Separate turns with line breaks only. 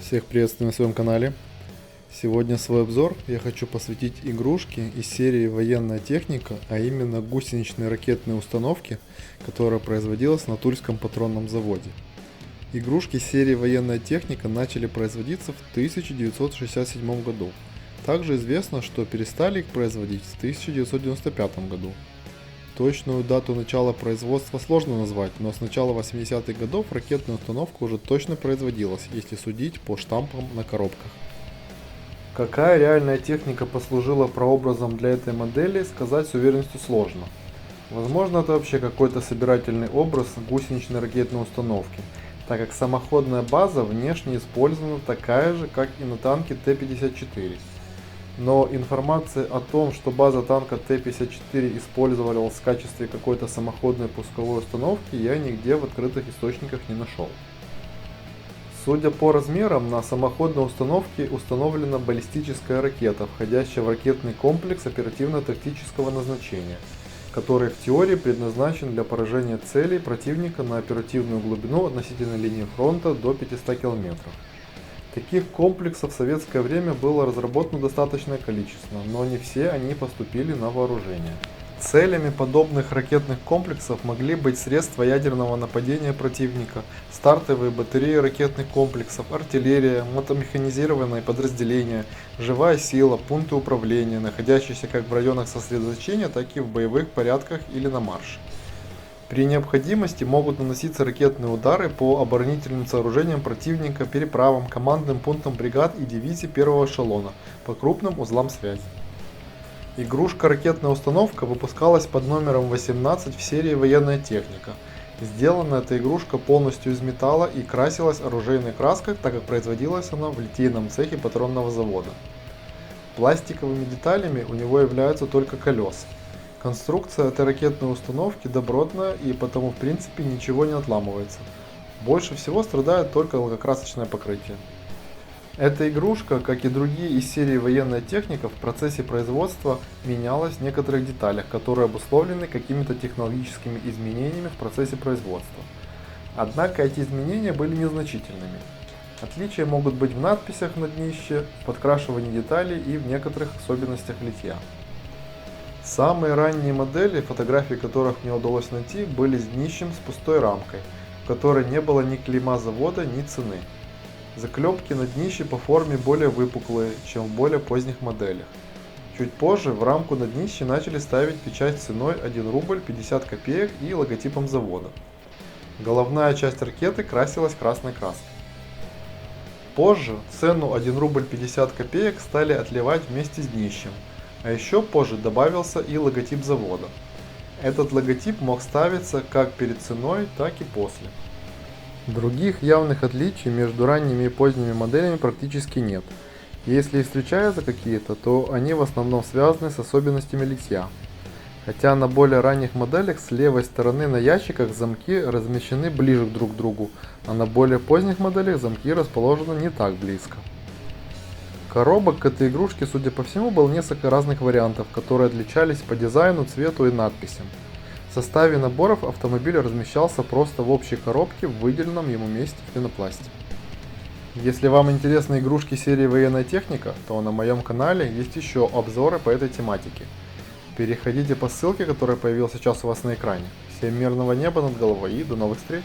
Всех приветствую на своем канале. Сегодня свой обзор я хочу посвятить игрушке из серии «Военная техника», а именно гусеничной ракетной установки, которая производилась на Тульском патронном заводе. Игрушки серии «Военная техника» начали производиться в 1967 году. Также известно, что перестали их производить в 1995 году. Точную дату начала производства сложно назвать, но с начала 80-х годов ракетная установка уже точно производилась, если судить по штампам на коробках. Какая реальная техника послужила прообразом для этой модели, сказать с уверенностью сложно. Возможно, это вообще какой-то собирательный образ гусеничной ракетной установки, так как самоходная база внешне использована такая же, как и на танке Т-54. Но информации о том, что база танка Т-54 использовалась в качестве какой-то самоходной пусковой установки, я нигде в открытых источниках не нашел. Судя по размерам, на самоходной установке установлена баллистическая ракета, входящая в ракетный комплекс оперативно-тактического назначения, который в теории предназначен для поражения целей противника на оперативную глубину относительно линии фронта до 500 км. Таких комплексов в советское время было разработано достаточное количество, но не все они поступили на вооружение. Целями подобных ракетных комплексов могли быть средства ядерного нападения противника, стартовые батареи ракетных комплексов, артиллерия, мотомеханизированные подразделения, живая сила, пункты управления, находящиеся как в районах сосредоточения, так и в боевых порядках или на марше. При необходимости могут наноситься ракетные удары по оборонительным сооружениям противника, переправам, командным пунктам бригад и дивизий первого эшелона, по крупным узлам связи. Игрушка «Ракетная установка» выпускалась под номером 18 в серии «Военная техника». Сделана эта игрушка полностью из металла и красилась оружейной краской, так как производилась она в литейном цехе патронного завода. Пластиковыми деталями у него являются только колеса. Конструкция этой ракетной установки добротная и потому в принципе ничего не отламывается. Больше всего страдает только лакокрасочное покрытие. Эта игрушка, как и другие из серии «Военная техника», в процессе производства менялась в некоторых деталях, которые обусловлены какими-то технологическими изменениями в процессе производства. Однако эти изменения были незначительными. Отличия могут быть в надписях на днище, в подкрашивании деталей и в некоторых особенностях литья. Самые ранние модели, фотографии которых мне удалось найти, были с днищем с пустой рамкой, в которой не было ни клейма завода, ни цены. Заклепки на днище по форме более выпуклые, чем в более поздних моделях. Чуть позже в рамку на днище начали ставить печать ценой 1 рубль 50 копеек и логотипом завода. Головная часть ракеты красилась красной краской. Позже цену 1 рубль 50 копеек стали отливать вместе с днищем. А еще позже добавился и логотип завода. Этот логотип мог ставиться как перед ценой, так и после. Других явных отличий между ранними и поздними моделями практически нет. Если и встречаются какие-то, то они в основном связаны с особенностями литья. Хотя на более ранних моделях с левой стороны на ящиках замки размещены ближе друг к другу, а на более поздних моделях замки расположены не так близко. Коробок к этой игрушке, судя по всему, было несколько разных вариантов, которые отличались по дизайну, цвету и надписям. В составе наборов автомобиль размещался просто в общей коробке в выделенном ему месте в пенопласте. Если вам интересны игрушки серии «Военная техника», то на моем канале есть еще обзоры по этой тематике. Переходите по ссылке, которая появилась сейчас у вас на экране. Всем мирного неба над головой и до новых встреч!